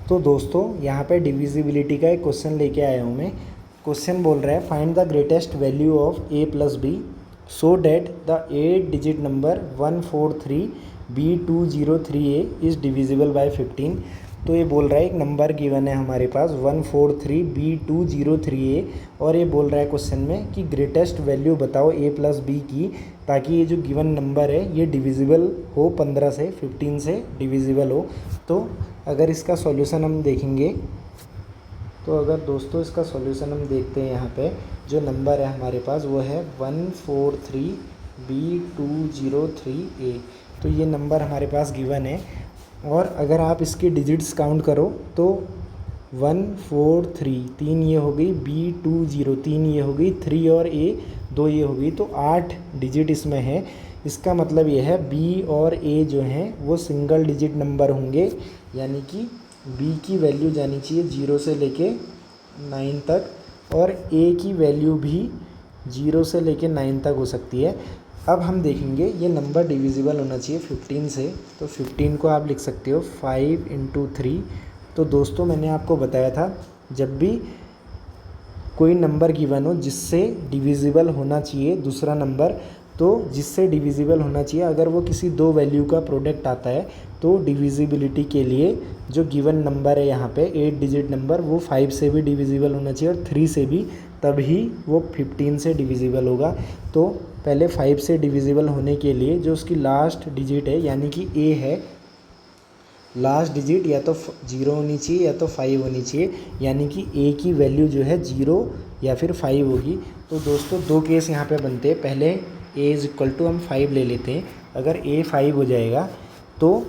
तो दोस्तों यहाँ पे डिविजिबिलिटी का एक क्वेश्चन लेके आया हूँ मैं। क्वेश्चन बोल रहा है find the greatest value of a plus B so that the 8 digit number 143b203a is divisible by 15। तो ये बोल रहा है एक नंबर गिवन है हमारे पास 143b203a और ये बोल रहा है क्वेश्चन में कि ग्रेटेस्ट वैल्यू बताओ a प्लस बी की, ताकि ये जो गिवन नंबर है ये डिविजिबल हो 15 से 15 से डिविजिबल हो। तो अगर इसका सॉल्यूशन हम देखेंगे तो अगर दोस्तों इसका सॉल्यूशन हम देखते हैं, यहाँ पे जो नंबर है हमारे पास वो है 143b203a। तो ये नंबर हमारे पास गिवन है और अगर आप इसके डिजिट्स काउंट करो तो 143 3 ये हो गई, b20 3 ये हो गई, 3 और a 2 ये हो गई, तो 8 डिजिट इसमें है। इसका मतलब ये है b और a जो हैं वो सिंगल डिजिट नंबर होंगे, यानी कि b की वैल्यू जानी चाहिए 0 से लेके 9 तक और a की वैल्यू भी 0 से लेके 9 तक हो सकती है। अब हम देखेंगे ये नंबर डिविजिबल होना चाहिए 15 से, तो 15 को आप लिख सकते हो 5 × 3। तो दोस्तों मैंने आपको बताया था जब भी कोई नंबर गिवन हो जिससे डिविजिबल होना चाहिए दूसरा नंबर, तो जिससे डिविजिबल होना चाहिए अगर वो किसी दो वैल्यू का प्रोडक्ट आता है तो डिविजिबिलिटी के लिए जो गिवन नंबर है यहाँ पे 8 डिजिट नंबर वो 5 से भी डिविजिबल होना चाहिए और 3 से भी, तभी वो 15 से डिविजिबल होगा। तो पहले 5 से डिविजिबल होने के लिए जो उसकी लास्ट डिजिट है यानी कि a है, लास्ट डिजिट या तो 0 होनी चाहिए या तो 5 होनी चाहिए, यानी कि a की वैल्यू जो है 0 या फिर 5 होगी। तो दोस्तों दो केस यहाँ पे बनते हैं। पहले a = हम 5 ले लेते हैं। अगर a 5 हो जाएगा तो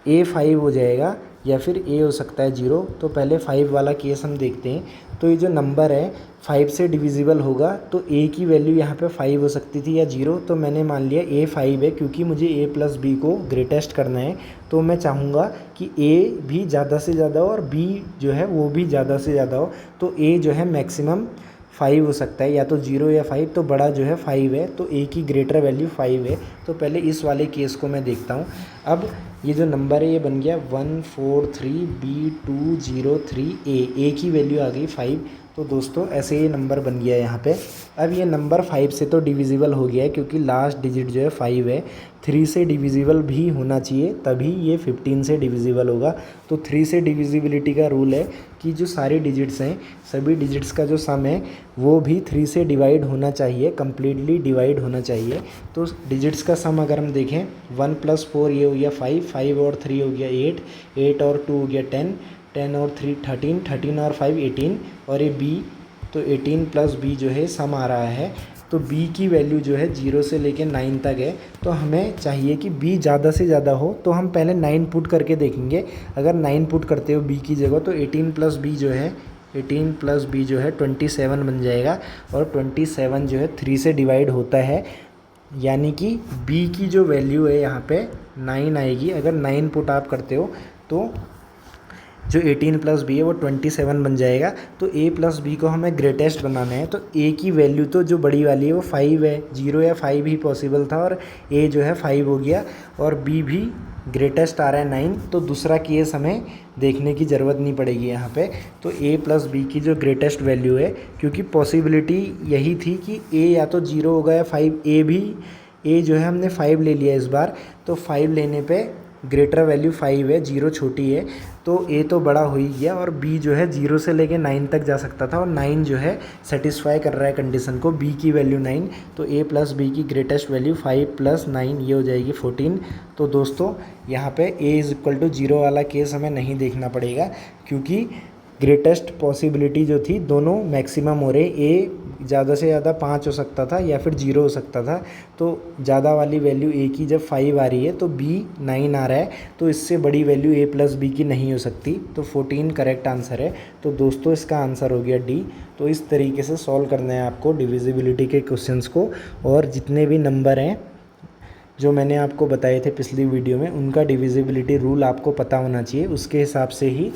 a 5 हो जाएगा या फिर a हो सकता है 0। तो पहले 5 वाला केस हम देखते हैं। तो ये जो नंबर है 5 से डिविजिबल होगा तो a की वैल्यू यहाँ पे 5 हो सकती थी या 0। तो मैंने मान लिया a 5 है, क्योंकि मुझे a प्लस b को ग्रेटेस्ट करना है। तो मैं चाहूँगा कि a भी ज़्यादा से ज़्यादा हो और b जो है वो भी ज़्यादा से ज़्यादा हो। तो a जो है मैक्सिमम 5 हो सकता है, या तो 0 या 5, तो बड़ा जो है 5 है, तो a की ग्रेटर वैल्यू 5 है। तो पहले इस वाले केस को मैं देखता हूँ। अब ये जो नंबर है ये बन गया 143b203a, a की वैल्यू आ गई 5। तो दोस्तों ऐसे ये नंबर बन गया है यहाँ पे। अब ये नंबर 5 से तो डिविजिबल हो गया है क्योंकि लास्ट डिजिट जो है 5 है। 3 से डिविजिबल भी होना चाहिए तभी ये 15 से डिविजिबल होगा। तो 3 से डिविजिबिलिटी का रूल है कि जो सारे डिजिट्स हैं, सभी डिजिट्स का जो सम है वो भी 3 से डिवाइड होना चाहिए, कम्प्लीटली डिवाइड होना चाहिए। तो डिजिट्स का सम अगर हम देखें 1 + 4 ये हो गया 5, 5 और 3 हो गया 8, 8 और 2 हो गया 10, 10 और 3 13, 13 और 5 18 और ये b, तो 18 + b जो है सम आ रहा है। तो b की वैल्यू जो है 0 से लेके 9 तक है। तो हमें चाहिए कि b ज़्यादा से ज़्यादा हो, तो हम पहले 9 पुट करके देखेंगे। अगर 9 पुट करते हो b की जगह तो 18 + b जो है 18 + b जो है 27 बन जाएगा और 27 जो है 3 से डिवाइड होता है, यानी कि b की जो वैल्यू है यहाँ पे 9 आएगी। अगर 9 पुट आप करते हो तो जो 18 + b है वो 27 बन जाएगा। तो a + b को हमें ग्रेटेस्ट बनाना है, तो a की वैल्यू तो जो बड़ी वाली है वो 5 है, 0 या 5 ही पॉसिबल था और a जो है 5 हो गया और b भी ग्रेटेस्ट आ रहा है 9। तो दूसरा केस हमें देखने की ज़रूरत नहीं पड़ेगी यहाँ पे। तो a + b की जो ग्रेटेस्ट वैल्यू है, क्योंकि पॉसिबिलिटी यही थी कि a या तो 0 होगा या 5, a जो है हमने 5 ले लिया इस बार। तो 5 लेने पे ग्रेटर वैल्यू 5 है, 0 छोटी है, तो a तो बड़ा हो ही गया और b जो है 0 से लेके 9 तक जा सकता था और 9 जो है सेटिस्फाई कर रहा है कंडीशन को, b की वैल्यू 9। तो a + b की ग्रेटेस्ट वैल्यू 5 + 9 ये हो जाएगी 14। तो दोस्तों यहाँ पे a = 0 वाला केस हमें नहीं देखना पड़ेगा, क्योंकि ग्रेटेस्ट पॉसिबिलिटी जो थी दोनों मैक्सिमम हो रहे। a ज़्यादा से ज़्यादा 5 हो सकता था या फिर 0 हो सकता था। तो ज़्यादा वाली वैल्यू a की जब 5 आ रही है तो b 9 आ रहा है, तो इससे बड़ी वैल्यू a + b की नहीं हो सकती। तो 14 करेक्ट आंसर है। तो दोस्तों इसका आंसर हो गया d। तो इस तरीके से सॉल्व करना है आपको डिविजिबिलिटी के क्वेश्चंस को, और जितने भी नंबर हैं जो मैंने आपको बताए थे पिछली वीडियो में उनका डिविजिबिलिटी रूल आपको पता होना चाहिए। उसके हिसाब से ही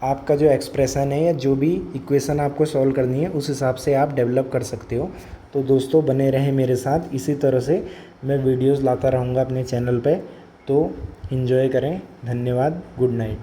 आपका जो एक्सप्रेशन है या जो भी इक्वेशन आपको सॉल्व करनी है उस हिसाब से आप डेवलप कर सकते हो। तो दोस्तों बने रहें मेरे साथ, इसी तरह से मैं वीडियोस लाता रहूँगा अपने चैनल पे। तो एंजॉय करें। धन्यवाद। Good night.